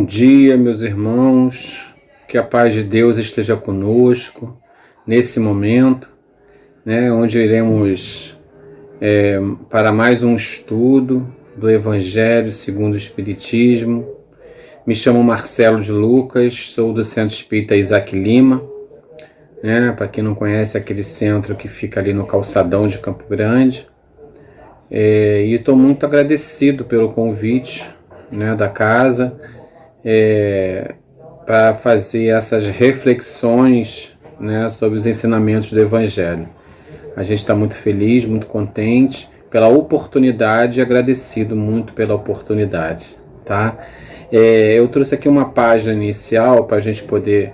Bom dia, meus irmãos, que a paz de Deus esteja conosco nesse momento, onde iremos para mais um estudo do Evangelho segundo o Espiritismo. Me chamo Marcelo de Lucas, sou do Centro Espírita Isaac Lima, para quem não conhece, aquele centro que fica ali no calçadão de Campo Grande. E estou muito agradecido pelo convite da casa, para fazer essas reflexões sobre os ensinamentos do Evangelho. A gente está muito feliz, muito contente pela oportunidade e agradecido muito pela oportunidade. Tá? Eu trouxe aqui uma página inicial para a gente poder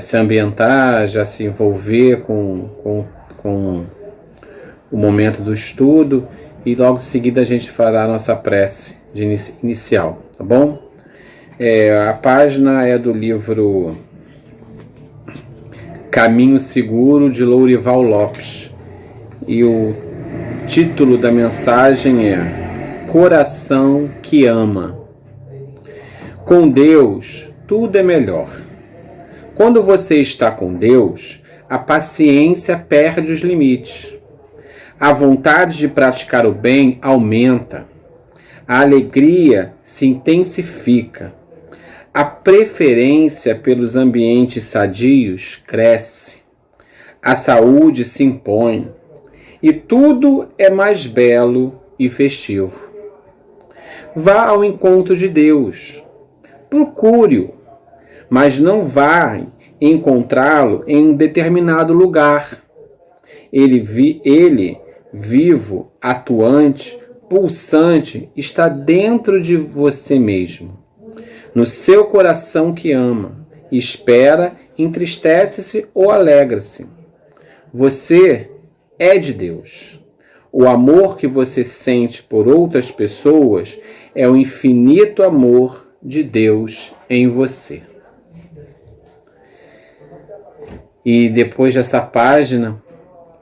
se ambientar, já se envolver com o momento do estudo, e logo em seguida a gente fará a nossa prece de inicial, tá bom? A página é do livro Caminho Seguro, de Lourival Lopes, e o título da mensagem é Coração que Ama. Com Deus, tudo é melhor. Quando você está com Deus, a paciência perde os limites. A vontade de praticar o bem aumenta. A alegria se intensifica. A preferência pelos ambientes sadios cresce. A saúde se impõe. E tudo é mais belo e festivo. Vá ao encontro de Deus. Procure-o, mas não vai encontrá-lo em um determinado lugar. Ele, vivo, atuante, pulsante, está dentro de você mesmo, no seu coração que ama, espera, entristece-se ou alegra-se. Você é de Deus. O amor que você sente por outras pessoas é o infinito amor de Deus em você. E depois dessa página,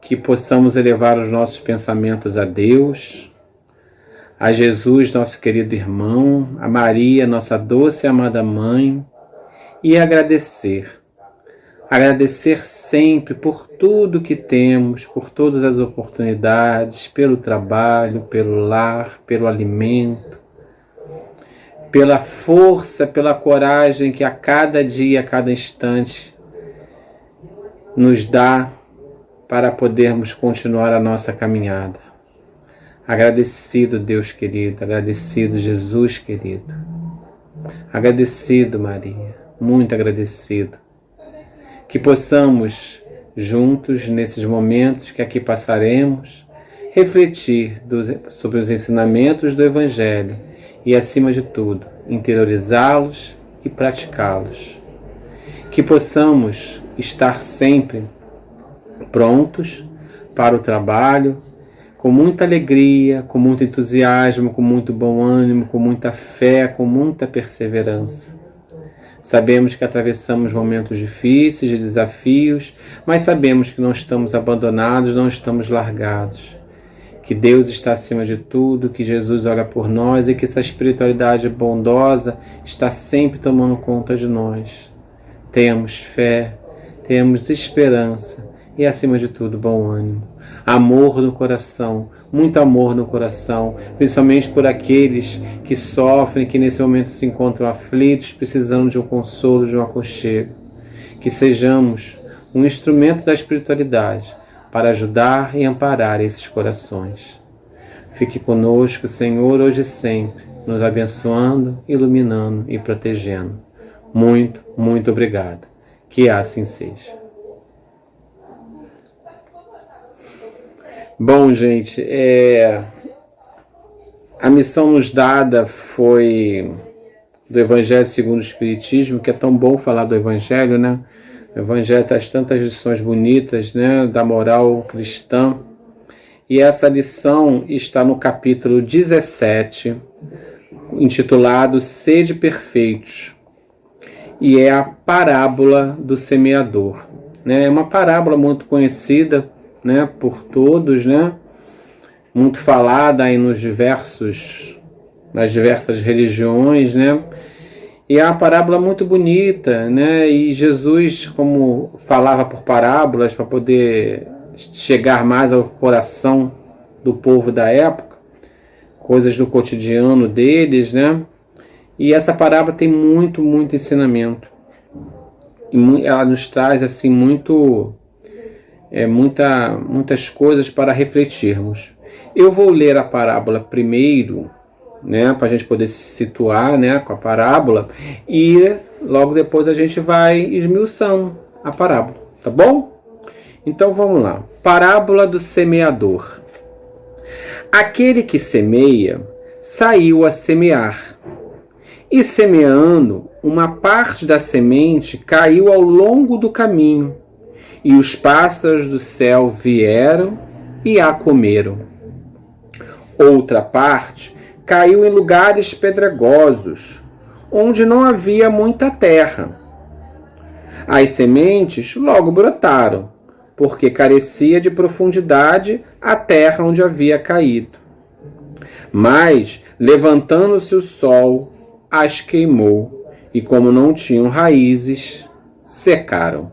que possamos elevar os nossos pensamentos a Deus, a Jesus, nosso querido irmão, a Maria, nossa doce e amada mãe, e agradecer. Agradecer sempre por tudo que temos, por todas as oportunidades, pelo trabalho, pelo lar, pelo alimento, pela força, pela coragem que a cada dia, a cada instante nos dá para podermos continuar a nossa caminhada. Agradecido, Deus querido, agradecido, Jesus querido, agradecido, Maria, muito agradecido. Que possamos, juntos, nesses momentos que aqui passaremos, refletir sobre os ensinamentos do Evangelho e, acima de tudo, interiorizá-los e praticá-los. Que possamos estar sempre prontos para o trabalho, com muita alegria, com muito entusiasmo, com muito bom ânimo, com muita fé, com muita perseverança. Sabemos que atravessamos momentos difíceis, de desafios, mas sabemos que não estamos abandonados, não estamos largados. Que Deus está acima de tudo, que Jesus ora por nós e que essa espiritualidade bondosa está sempre tomando conta de nós. Temos fé, temos esperança e, acima de tudo, bom ânimo. Amor no coração, muito amor no coração, principalmente por aqueles que sofrem, que nesse momento se encontram aflitos, precisando de um consolo, de um aconchego. Que sejamos um instrumento da espiritualidade para ajudar e amparar esses corações. Fique conosco, Senhor, hoje e sempre, nos abençoando, iluminando e protegendo. Muito, muito obrigado. Que assim seja. Bom, gente, a missão nos dada foi do Evangelho segundo o Espiritismo, que é tão bom falar do Evangelho, né? O Evangelho traz tantas lições bonitas, da moral cristã. E essa lição está no capítulo 17, intitulado Sede Perfeitos. E é a parábola do semeador. É uma parábola muito conhecida, por todos, muito falada aí nas diversas religiões, E é uma parábola muito bonita, né? E Jesus, como falava por parábolas para poder chegar mais ao coração do povo da época, coisas do cotidiano deles, né? E essa parábola tem muito, muito ensinamento. E ela nos traz assim muitas coisas para refletirmos. Eu vou ler a parábola primeiro, né, para a gente poder se situar, né, com a parábola, e logo depois a gente vai esmiuçando a parábola, tá bom? Então vamos lá. Parábola do semeador. Aquele que semeia saiu a semear, e semeando, uma parte da semente caiu ao longo do caminho, e os pássaros do céu vieram e a comeram. Outra parte caiu em lugares pedregosos, onde não havia muita terra. As sementes logo brotaram, porque carecia de profundidade a terra onde havia caído. Mas, levantando-se o sol, as queimou, e como não tinham raízes, secaram.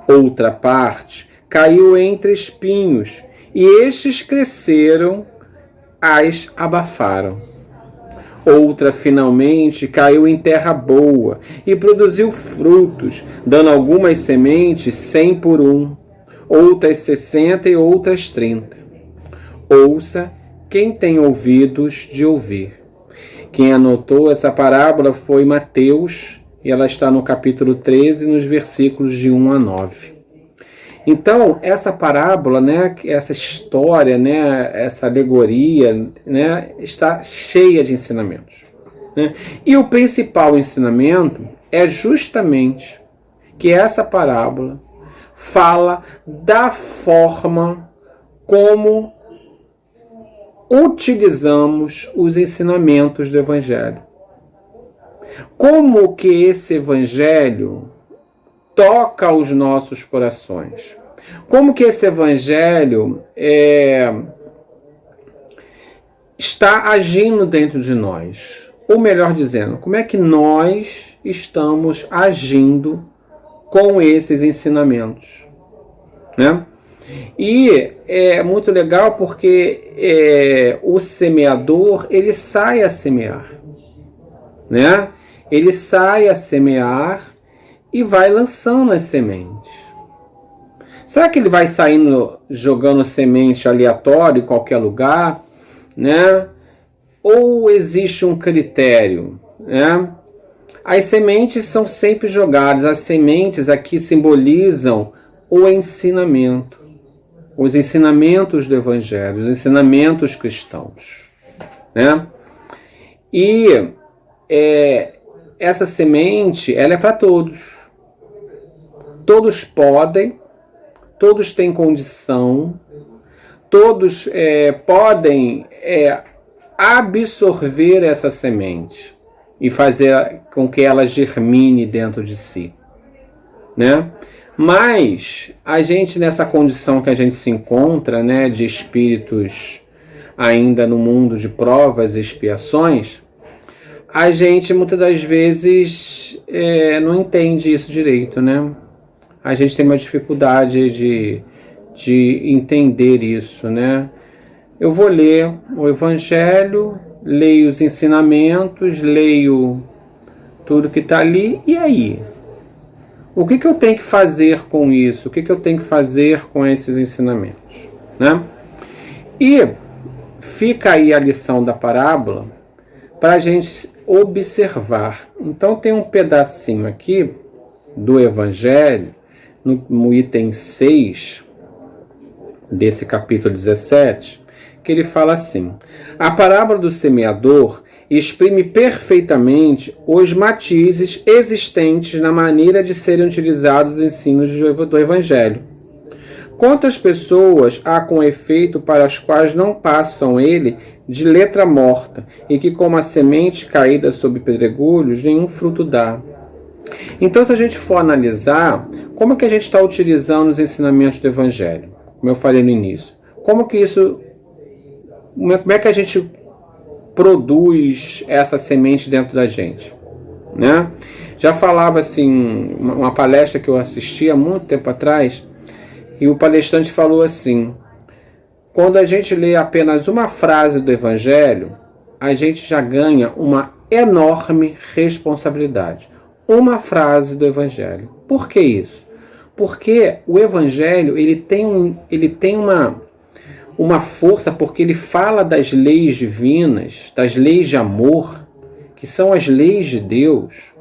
Outra parte caiu entre espinhos, e estes cresceram, as abafaram. Outra, finalmente, caiu em terra boa e produziu frutos, dando algumas sementes 100 por 1, outras 60 e outras 30. Ouça quem tem ouvidos de ouvir. Quem anotou essa parábola foi Mateus, e ela está no capítulo 13, nos versículos de 1 a 9. Então, essa parábola, né, essa história, né, essa alegoria, né, está cheia de ensinamentos, né? E o principal ensinamento é justamente que essa parábola fala da forma como utilizamos os ensinamentos do Evangelho. Como que esse Evangelho toca os nossos corações. Como que esse Evangelho está agindo dentro de nós? Ou melhor dizendo, como é que nós estamos agindo com esses ensinamentos, né? E é muito legal porque o semeador, ele sai a semear, né? Ele sai a semear e vai lançando as sementes. Será que ele vai saindo jogando semente aleatório em qualquer lugar, né? Ou existe um critério, né? As sementes são sempre jogadas. As sementes aqui simbolizam o ensinamento, os ensinamentos do Evangelho, os ensinamentos cristãos, né? E essa semente, ela é para todos. Todos podem, todos têm condição, todos podem absorver essa semente e fazer com que ela germine dentro de si, né? Mas a gente, nessa condição que a gente se encontra, né, de espíritos ainda no mundo de provas e expiações, a gente muitas das vezes não entende isso direito, né? A gente tem uma dificuldade de entender isso, né? Eu vou ler o Evangelho, leio os ensinamentos, leio tudo que está ali, e aí? O que eu tenho que fazer com isso? O que eu tenho que fazer com esses ensinamentos, né? E fica aí a lição da parábola para a gente observar. Então tem um pedacinho aqui do Evangelho, no item 6 desse capítulo 17, que ele fala assim: a parábola do semeador exprime perfeitamente os matizes existentes na maneira de serem utilizados os ensinos do Evangelho. Quantas pessoas há com efeito para as quais não passam ele de letra morta, e que, como a semente caída sob pedregulhos, nenhum fruto dá? Então, se a gente for analisar, como é que a gente está utilizando os ensinamentos do Evangelho? Como eu falei no início. Como é que a gente produz essa semente dentro da gente? né? Já falava assim, uma palestra que eu assisti há muito tempo atrás, e o palestrante falou assim: quando a gente lê apenas uma frase do Evangelho, a gente já ganha uma enorme responsabilidade. Uma frase do Evangelho. Por que isso? Porque o Evangelho ele tem uma força, porque ele fala das leis divinas, das leis de amor, que são as leis de Deus.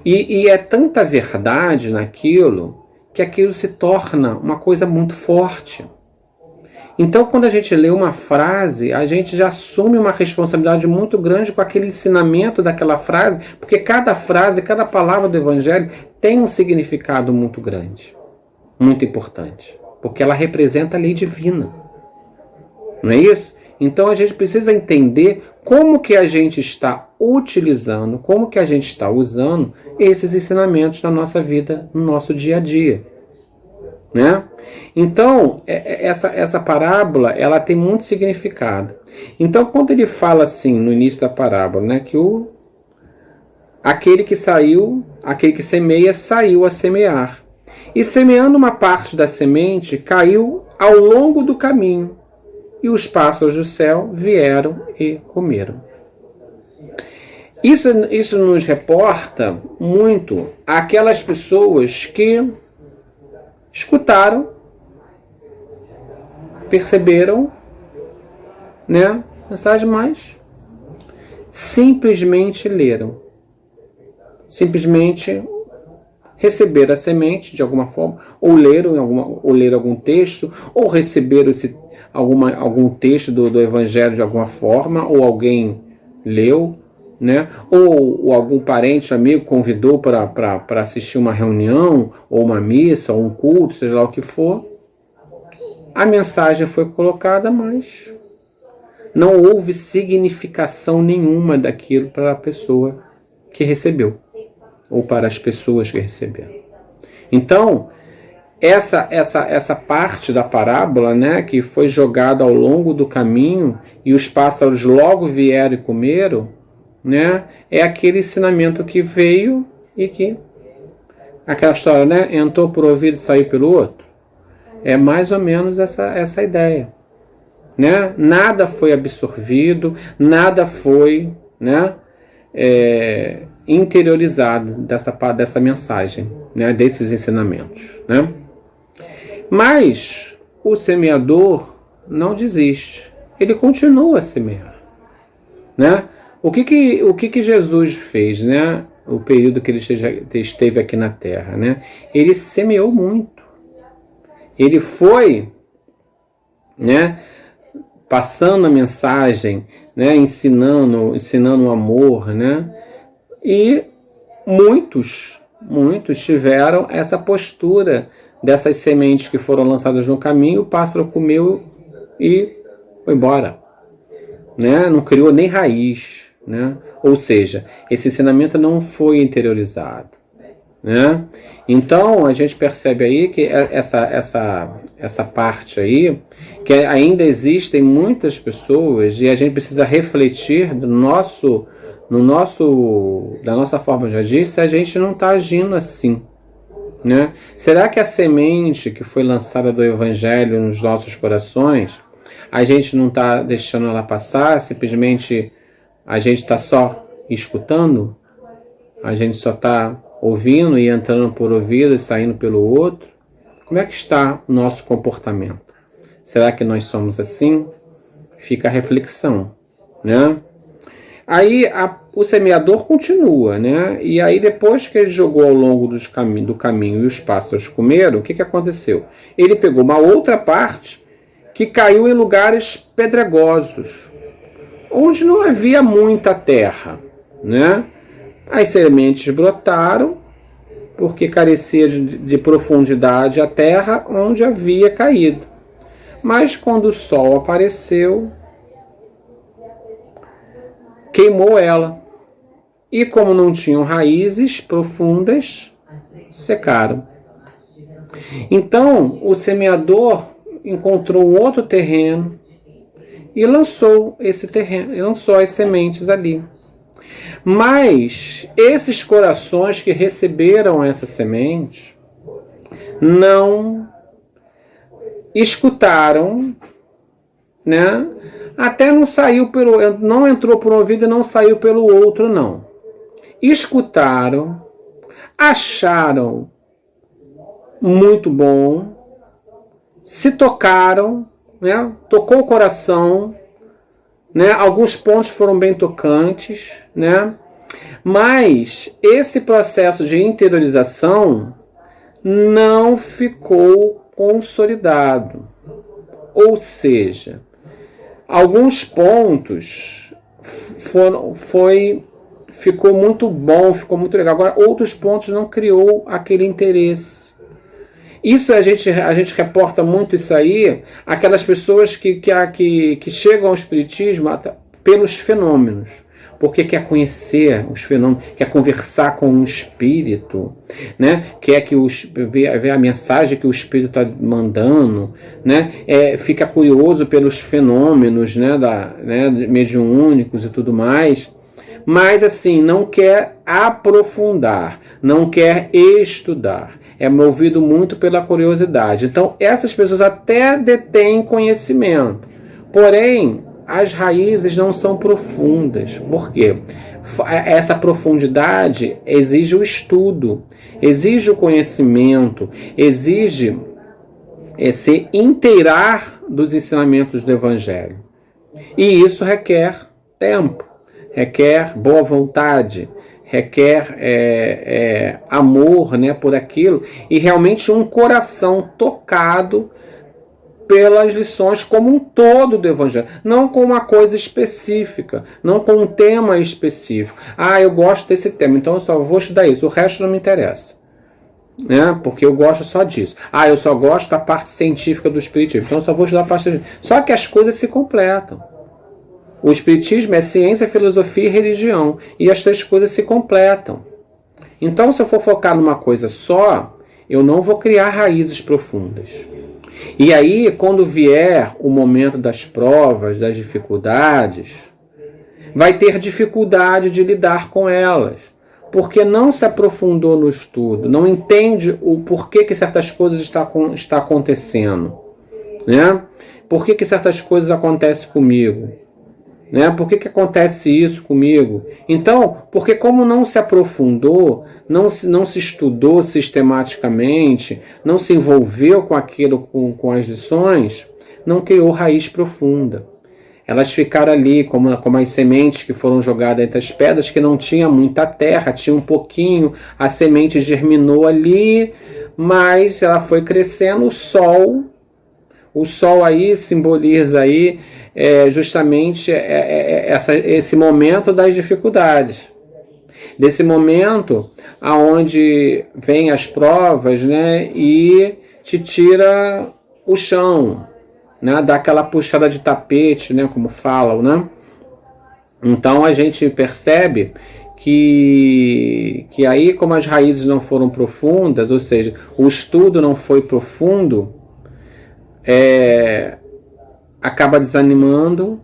E é tanta verdade naquilo, que aquilo se torna uma coisa muito forte. Então, quando a gente lê uma frase, a gente já assume uma responsabilidade muito grande com aquele ensinamento daquela frase, porque cada frase, cada palavra do Evangelho tem um significado muito grande, muito importante, porque ela representa a lei divina. Não é isso? Então a gente precisa entender como que a gente está utilizando, como que a gente está usando esses ensinamentos na nossa vida, no nosso dia a dia, né? Então, essa parábola, ela tem muito significado. Então, quando ele fala assim, no início da parábola, né, que aquele que semeia, saiu a semear. E semeando uma parte da semente, caiu ao longo do caminho, e os pássaros do céu vieram e comeram. Isso nos reporta muito aquelas pessoas que escutaram, perceberam, né, a mensagem, mas simplesmente leram. Simplesmente receberam a semente de alguma forma, ou leram algum texto, ou receberam algum texto do Evangelho de alguma forma, ou alguém leu, né? Ou algum parente, amigo convidou para assistir uma reunião, ou uma missa, ou um culto, seja lá o que for. A mensagem foi colocada, mas não houve significação nenhuma daquilo para a pessoa que recebeu, ou para as pessoas que receberam. Então, essa parte da parábola, né, que foi jogada ao longo do caminho e os pássaros logo vieram e comeram, né, é aquele ensinamento que veio e que aquela história, né, entrou por ouvido e saiu pelo outro. É mais ou menos essa ideia, né? Nada foi absorvido, nada foi, né, interiorizado dessa mensagem, né, desses ensinamentos, né? Mas o semeador não desiste, ele continua a semear, né? O que Jesus fez, né? O período que ele esteve aqui na Terra, né? Ele semeou muito, ele foi, né, passando a mensagem, né, ensinando o amor, né? E muitos tiveram essa postura dessas sementes que foram lançadas no caminho, o pássaro comeu e foi embora, né? Não criou nem raiz, né? Ou seja, esse ensinamento não foi interiorizado, né? Então a gente percebe aí que essa parte aí, que ainda existem muitas pessoas, e a gente precisa refletir da nossa forma de agir, se a gente não está agindo assim, né? Será que a semente que foi lançada do Evangelho nos nossos corações, a gente não está deixando ela passar, simplesmente a gente está só escutando? A gente só está ouvindo e entrando por ouvido e saindo pelo outro? Como é que está o nosso comportamento? Será que nós somos assim? Fica a reflexão, né? Aí o semeador continua, né? E aí depois que ele jogou ao longo do caminho e os pássaros comeram, o que aconteceu? Ele pegou uma outra parte que caiu em lugares pedregosos, onde não havia muita terra, né? As sementes brotaram porque carecia de profundidade a terra onde havia caído. Mas quando o sol apareceu, queimou ela. E como não tinham raízes profundas, secaram. Então, o semeador encontrou um outro terreno e lançou esse terreno, lançou as sementes ali. Mas esses corações que receberam essa semente não escutaram, né? Até não saiu não entrou por um ouvido e não saiu pelo outro, não. Escutaram, acharam muito bom, se tocaram, né? Tocou o coração, né? Alguns pontos foram bem tocantes, né? Mas esse processo de interiorização não ficou consolidado. Ou seja, alguns pontos ficou muito bom, ficou muito legal. Agora, outros pontos não criou aquele interesse. Isso a gente reporta muito isso aí, aquelas pessoas que chegam ao espiritismo pelos fenômenos, porque quer conhecer os fenômenos, quer conversar com um espírito, né? Quer ver a mensagem que o espírito está mandando, né? Fica curioso pelos fenômenos, né? Mediúnicos e tudo mais. Mas assim, não quer aprofundar, não quer estudar. É movido muito pela curiosidade. Então, essas pessoas até detêm conhecimento. Porém, as raízes não são profundas. Por quê? Essa profundidade exige o estudo, exige o conhecimento, exige se inteirar dos ensinamentos do Evangelho. E isso requer tempo, requer boa vontade, requer amor, né, por aquilo, e realmente um coração tocado pelas lições como um todo do Evangelho, não com uma coisa específica, não com um tema específico. Eu gosto desse tema, então eu só vou estudar isso, o resto não me interessa, né? Porque eu gosto só disso. Eu só gosto da parte científica do Espiritismo, então eu só vou estudar a parte científica. Só que as coisas se completam. O Espiritismo é ciência, filosofia e religião. E as três coisas se completam. Então, se eu for focar numa coisa só, eu não vou criar raízes profundas. E aí, quando vier o momento das provas, das dificuldades, vai ter dificuldade de lidar com elas. Porque não se aprofundou no estudo, não entende o porquê que certas coisas está acontecendo. Né? Por que certas coisas acontecem comigo? Né? Por que acontece isso comigo? Então, porque como não se aprofundou, não se estudou sistematicamente, não se envolveu com aquilo, com as lições, não criou raiz profunda. Elas ficaram ali como as sementes que foram jogadas entre as pedras, que não tinha muita terra, tinha um pouquinho, a semente germinou ali, mas ela foi crescendo. O sol aí simboliza aí justamente esse momento das dificuldades, desse momento aonde vem as provas, né, e te tira o chão, né, dá aquela puxada de tapete, né, como falam, né? Então a gente percebe que aí, como as raízes não foram profundas, ou seja, o estudo não foi profundo, acaba desanimando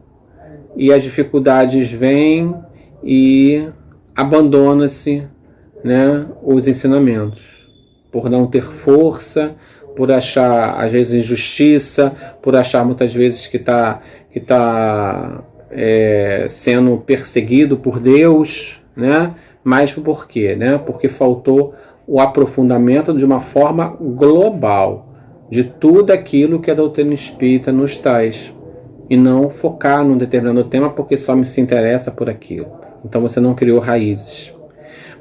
e as dificuldades vêm e abandona-se, né, os ensinamentos, por não ter força, por achar às vezes injustiça, por achar muitas vezes que está sendo perseguido por Deus, né? Mas por quê? Né? Porque faltou o aprofundamento de uma forma global de tudo aquilo que a doutrina espírita nos traz, e não focar num determinado tema porque só se interessa por aquilo. Então você não criou raízes.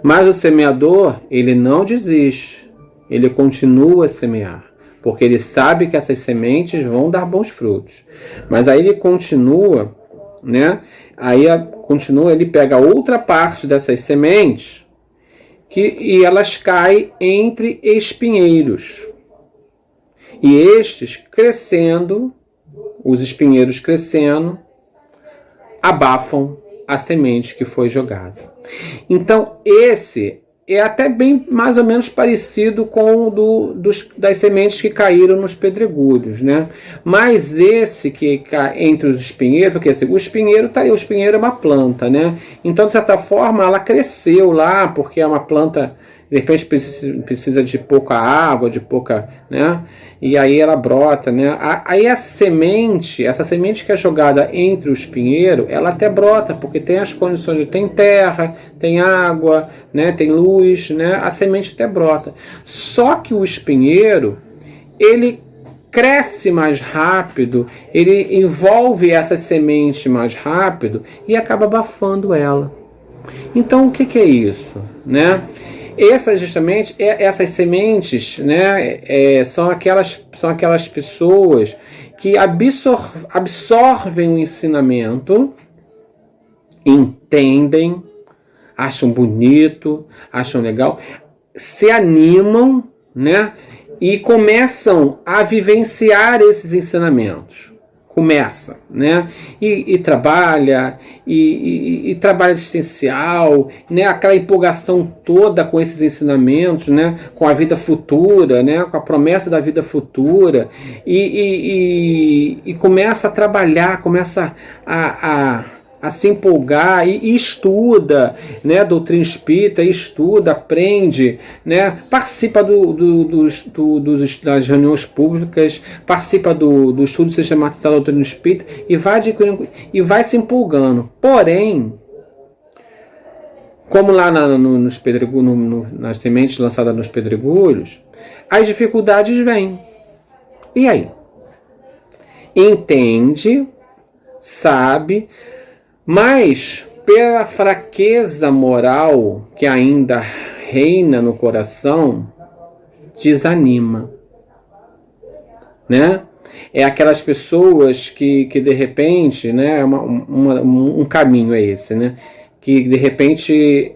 Mas o semeador, ele não desiste, ele continua a semear, porque ele sabe que essas sementes vão dar bons frutos. Mas aí ele continua, né? Ele pega outra parte dessas sementes e elas caem entre espinheiros. E estes crescendo, os espinheiros crescendo, abafam a semente que foi jogada. Então, esse é até bem mais ou menos parecido com o das sementes que caíram nos pedregulhos, né? Mas esse que entre os espinheiros, porque assim, o espinheiro o espinheiro é uma planta, né? Então, de certa forma, ela cresceu lá, porque é uma planta, de repente precisa de pouca água, de pouca, né? E aí ela brota, né? Aí essa semente que é jogada entre o espinheiro, ela até brota, porque tem as condições, tem terra, tem água, né? Tem luz, né? A semente até brota. Só que o espinheiro, ele cresce mais rápido, ele envolve essa semente mais rápido e acaba abafando ela. Então, o que é isso, né? Essas sementes, né, são aquelas pessoas que absorvem o ensinamento, entendem, acham bonito, acham legal, se animam, né, e começam a vivenciar esses ensinamentos. Começa, né? E trabalha, e trabalho existencial, né? Aquela empolgação toda com esses ensinamentos, né? Com a vida futura, né? Com a promessa da vida futura, e começa a trabalhar, começa a se empolgar e estuda, né, doutrina espírita, estuda, aprende, né, participa das reuniões públicas, participa do estudo sistematizado da doutrina espírita e vai se empolgando. Porém, como lá nas sementes lançadas nos pedregulhos, as dificuldades vêm. E aí? Entende, sabe, mas pela fraqueza moral que ainda reina no coração, desanima, né? É aquelas pessoas que de repente, né, um caminho é esse, né? Que de repente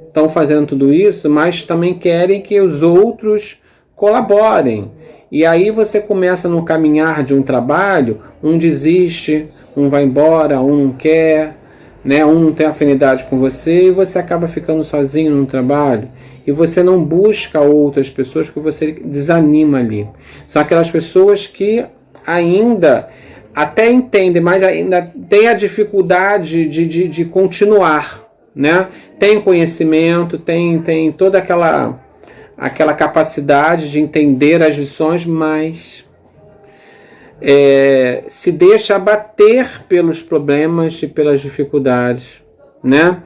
estão fazendo tudo isso, mas também querem que os outros colaborem. E aí você começa no caminhar de um trabalho, um desiste, um vai embora, um não quer, né? Um não tem afinidade com você e você acaba ficando sozinho no trabalho. E você não busca outras pessoas que você desanima ali. São aquelas pessoas que ainda até entendem, mas ainda tem a dificuldade de continuar, né? Tem conhecimento, tem toda aquela capacidade de entender as lições, mas se deixa abater pelos problemas e pelas dificuldades, né?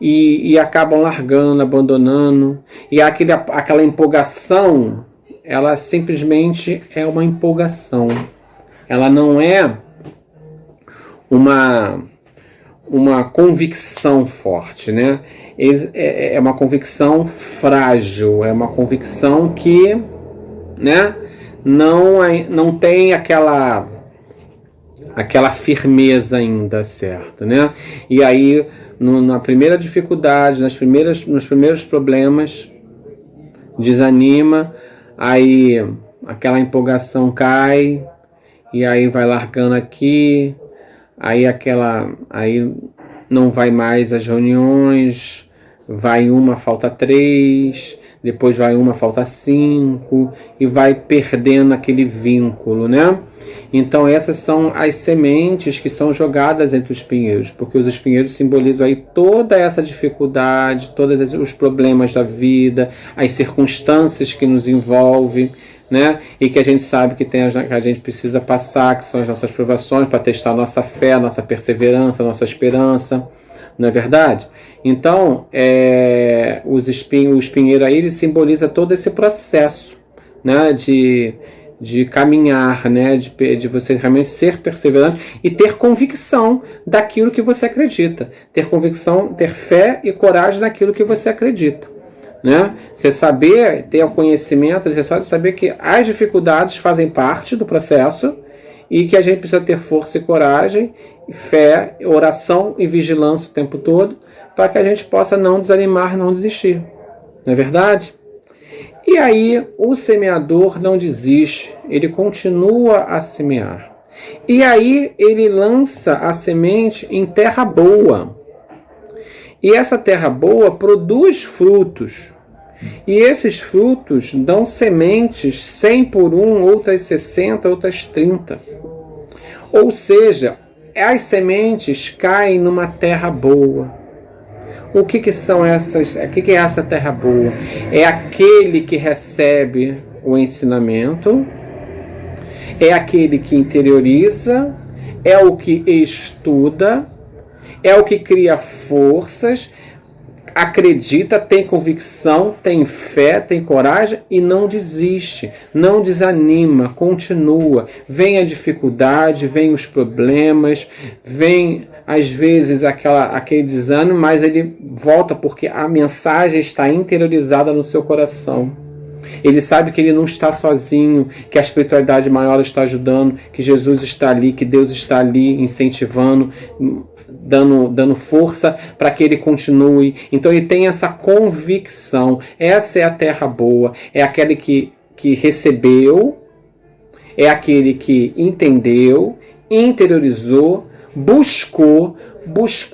E acabam largando, abandonando, e aquela empolgação, ela simplesmente é uma empolgação, ela não é uma convicção forte, né? É uma convicção frágil, é uma convicção que, né, não tem aquela firmeza ainda, certo, né? E aí, na primeira dificuldade, nos primeiros problemas, desanima, aí aquela empolgação cai, e aí vai largando aqui, aí não vai mais às reuniões, vai uma, falta 3, depois vai uma, falta 5, e vai perdendo aquele vínculo, né? Então essas são as sementes que são jogadas entre os espinheiros, porque os espinheiros simbolizam aí toda essa dificuldade, todos os problemas da vida, as circunstâncias que nos envolvem, né? E que a gente sabe que que a gente precisa passar, que são as nossas provações para testar a nossa fé, a nossa perseverança, a nossa esperança, não é verdade? Então, o espinheiro aí, ele simboliza todo esse processo, né, de caminhar, né, de você realmente ser perseverante e ter convicção daquilo que você acredita, ter convicção, ter fé e coragem naquilo que você acredita, né? Você ter o conhecimento, você saber que as dificuldades fazem parte do processo e que a gente precisa ter força e coragem, fé, oração e vigilância o tempo todo, para que a gente possa não desanimar, não desistir. Não é verdade? E aí o semeador não desiste, ele continua a semear. E aí ele lança a semente em terra boa. E essa terra boa produz frutos. E esses frutos dão sementes, 100 por um, outras 60, outras 30. Ou seja, as sementes caem numa terra boa. O que são essas? O que é essa terra boa? É aquele que recebe o ensinamento, é aquele que interioriza, é o que estuda, é o que cria forças, acredita, tem convicção, tem fé, tem coragem e não desiste, não desanima, continua. Vem a dificuldade, vem os problemas, vem às vezes aquele desânimo, mas ele volta porque a mensagem está interiorizada no seu coração. Ele sabe que ele não está sozinho, que a espiritualidade maior está ajudando, que Jesus está ali, que Deus está ali incentivando, dando força para que ele continue. Então ele tem essa convicção. Essa é a terra boa. É aquele que recebeu, é aquele que entendeu, interiorizou, buscou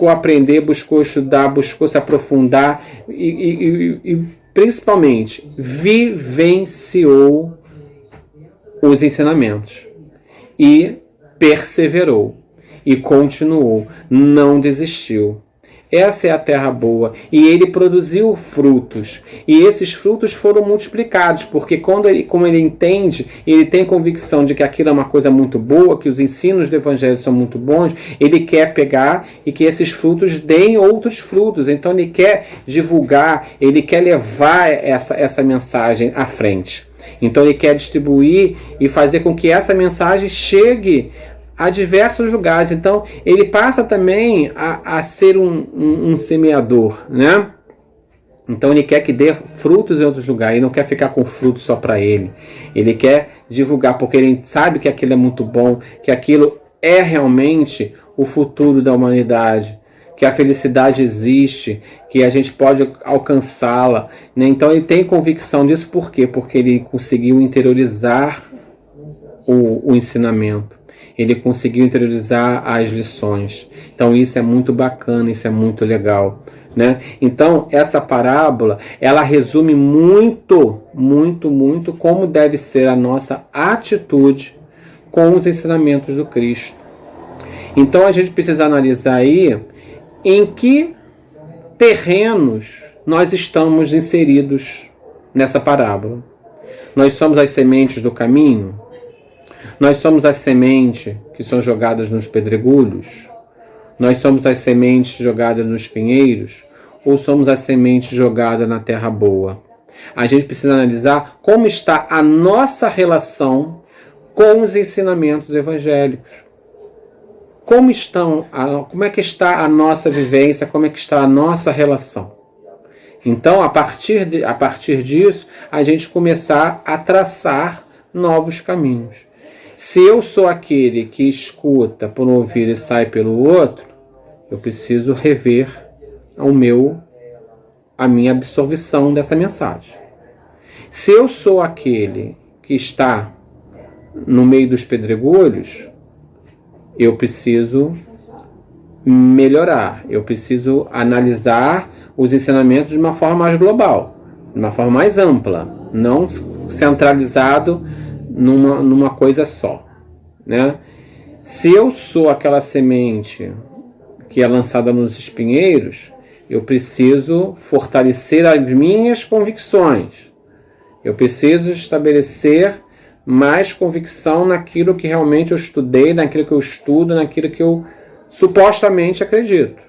aprender, buscou estudar, buscou se aprofundar e principalmente vivenciou os ensinamentos e perseverou e continuou, não desistiu. Essa é a terra boa. E ele produziu frutos. E esses frutos foram multiplicados, porque como ele entende, ele tem convicção de que aquilo é uma coisa muito boa, que os ensinos do Evangelho são muito bons, ele quer pegar e que esses frutos deem outros frutos. Então ele quer divulgar, ele quer levar essa mensagem à frente. Então ele quer distribuir e fazer com que essa mensagem chegue a diversos lugares. Então ele passa também a ser um semeador, né? Então ele quer que dê frutos em outros lugares. Ele não quer ficar com frutos só para ele. Ele quer divulgar porque ele sabe que aquilo é muito bom, que aquilo é realmente o futuro da humanidade, que a felicidade existe, que a gente pode alcançá-la, né? Então ele tem convicção disso. Por quê? Porque ele conseguiu interiorizar o ensinamento. Ele conseguiu interiorizar as lições. Então isso é muito bacana, isso é muito legal, né? Então essa parábola, ela resume muito como deve ser a nossa atitude com os ensinamentos do Cristo. Então a gente precisa analisar aí em que terrenos nós estamos inseridos nessa parábola. Nós somos as sementes do caminho? Nós somos as sementes que são jogadas nos pedregulhos? Nós somos as sementes jogadas nos pinheiros? Ou somos as sementes jogadas na terra boa? A gente precisa analisar como está a nossa relação com os ensinamentos evangélicos. Como é que está a nossa vivência? Como é que está a nossa relação? Então, a partir disso, a gente começar a traçar novos caminhos. Se eu sou aquele que escuta por um ouvido e sai pelo outro, eu preciso rever a minha absorção dessa mensagem. Se eu sou aquele que está no meio dos pedregulhos, eu preciso melhorar, eu preciso analisar os ensinamentos de uma forma mais global, de uma forma mais ampla, não centralizado numa coisa só, né? Se eu sou aquela semente que é lançada nos espinheiros, eu preciso fortalecer as minhas convicções. Eu preciso estabelecer mais convicção naquilo que realmente eu estudei, naquilo que eu estudo, naquilo que eu supostamente acredito.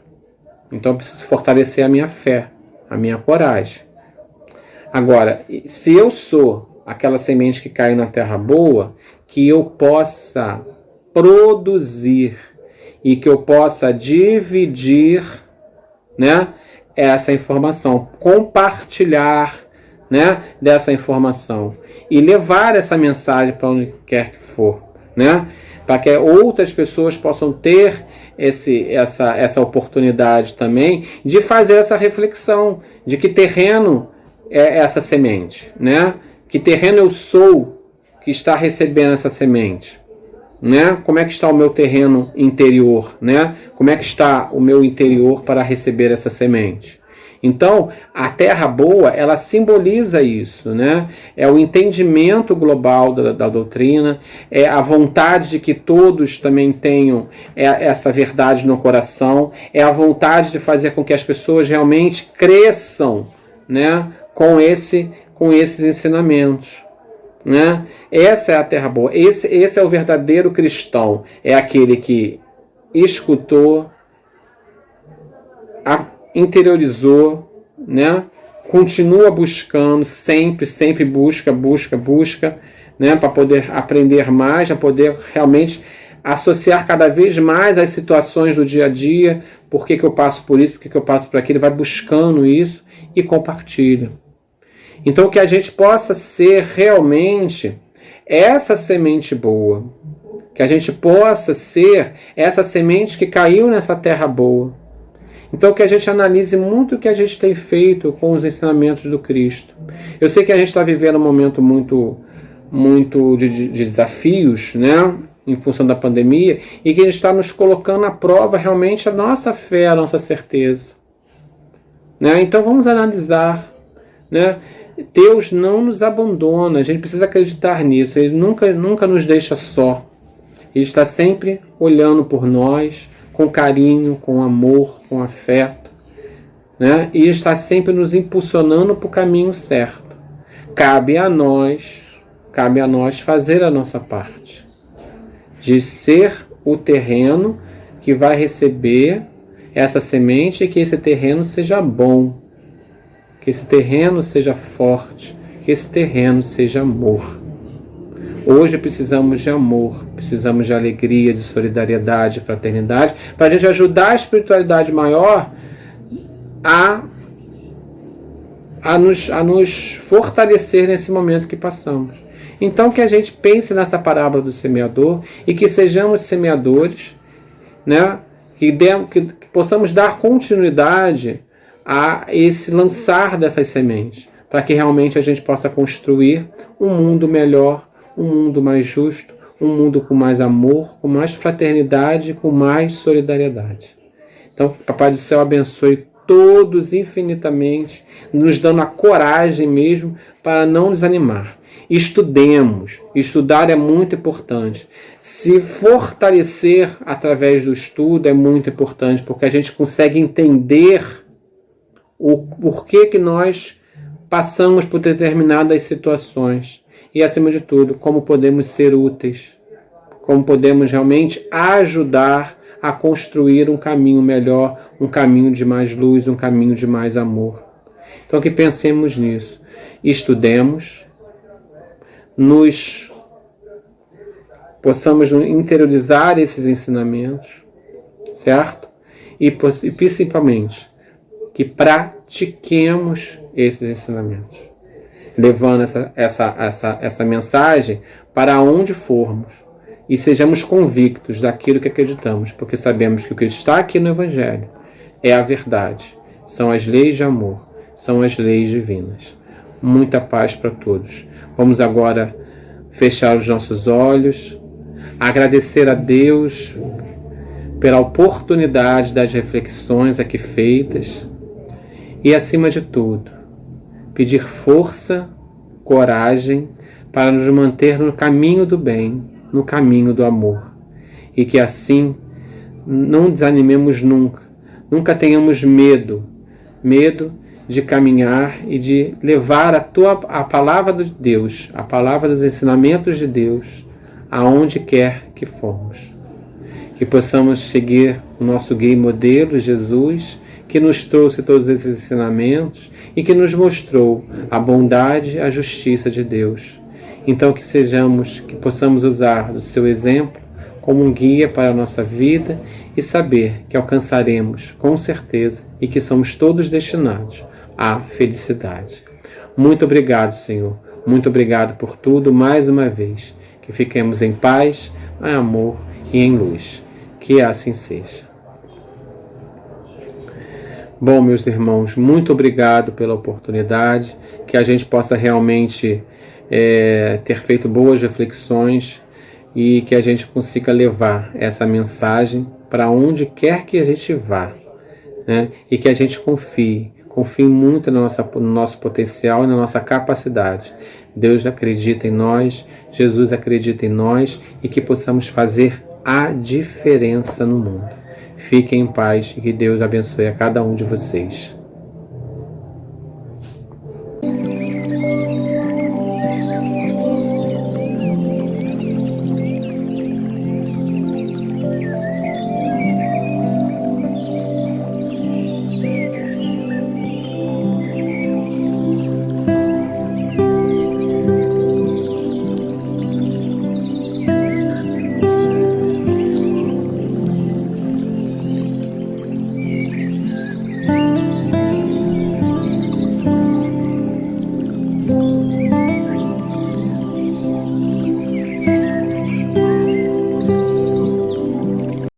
Então eu preciso fortalecer a minha fé, a minha coragem. Agora, se eu sou aquela semente que cai na terra boa, que eu possa produzir e que eu possa dividir, né, essa informação, compartilhar, né, dessa informação e levar essa mensagem para onde quer que for, né, para que outras pessoas possam ter essa oportunidade também de fazer essa reflexão de que terreno é essa semente, né? Que terreno eu sou que está recebendo essa semente? né? Como é que está o meu terreno interior, né? Como é que está o meu interior para receber essa semente? Então, a terra boa, ela simboliza isso, né? É o entendimento global da doutrina, é a vontade de que todos também tenham essa verdade no coração, é a vontade de fazer com que as pessoas realmente cresçam, né? Com esses ensinamentos, né? Essa é a terra boa, esse é o verdadeiro cristão, é aquele que escutou, interiorizou, né? Continua buscando, sempre busca, né? Para poder aprender mais, para poder realmente associar cada vez mais as situações do dia a dia, por que eu passo por isso, por que eu passo por aquilo, vai buscando isso e compartilha. Então que a gente possa ser realmente essa semente boa, que a gente possa ser essa semente que caiu nessa terra boa. Então que a gente analise muito o que a gente tem feito com os ensinamentos do Cristo. Eu sei que a gente está vivendo um momento muito de desafios, né? Em função da pandemia, e que a gente está nos colocando à prova realmente a nossa fé, a nossa certeza. Né? Então vamos analisar, né? Deus não nos abandona, a gente precisa acreditar nisso, Ele nunca nos deixa só. Ele está sempre olhando por nós, com carinho, com amor, com afeto, né? E está sempre nos impulsionando para o caminho certo. Cabe a nós fazer a nossa parte, de ser o terreno que vai receber essa semente e que esse terreno seja bom, que esse terreno seja forte, que esse terreno seja amor. Hoje precisamos de amor, precisamos de alegria, de solidariedade, de fraternidade, para a gente ajudar a espiritualidade maior a nos fortalecer nesse momento que passamos. Então que a gente pense nessa parábola do semeador e que sejamos semeadores, né? Que possamos dar continuidade a esse lançar dessas sementes, para que realmente a gente possa construir um mundo melhor, um mundo mais justo, um mundo com mais amor, com mais fraternidade, com mais solidariedade. Então, Papai do Céu abençoe todos infinitamente, nos dando a coragem mesmo para não desanimar. Estudemos. Estudar é muito importante. Se fortalecer através do estudo é muito importante, porque a gente consegue entender o porquê que nós passamos por determinadas situações. E, acima de tudo, como podemos ser úteis, como podemos realmente ajudar a construir um caminho melhor, um caminho de mais luz, um caminho de mais amor. Então que pensemos nisso, estudemos, possamos interiorizar esses ensinamentos, certo? E principalmente que pratiquemos esses ensinamentos, levando essa mensagem para onde formos e sejamos convictos daquilo que acreditamos, porque sabemos que o que está aqui no Evangelho é a verdade, são as leis de amor, são as leis divinas. Muita paz para todos. Vamos agora fechar os nossos olhos, agradecer a Deus pela oportunidade das reflexões aqui feitas e, acima de tudo, pedir força, coragem para nos manter no caminho do bem, no caminho do amor. E que assim não desanimemos nunca tenhamos medo de caminhar e de levar a palavra de Deus, a palavra dos ensinamentos de Deus, aonde quer que formos. Que possamos seguir o nosso guia e modelo, Jesus, que nos trouxe todos esses ensinamentos e que nos mostrou a bondade e a justiça de Deus. Então que possamos usar do seu exemplo como um guia para a nossa vida e saber que alcançaremos com certeza e que somos todos destinados à felicidade. Muito obrigado, Senhor. Muito obrigado por tudo mais uma vez. Que fiquemos em paz, em amor e em luz. Que assim seja. Bom, meus irmãos, muito obrigado pela oportunidade, que a gente possa realmente ter feito boas reflexões e que a gente consiga levar essa mensagem para onde quer que a gente vá, né? E que a gente confie muito no nosso potencial e na nossa capacidade. Deus acredita em nós, Jesus acredita em nós e que possamos fazer a diferença no mundo. Fiquem em paz e que Deus abençoe a cada um de vocês.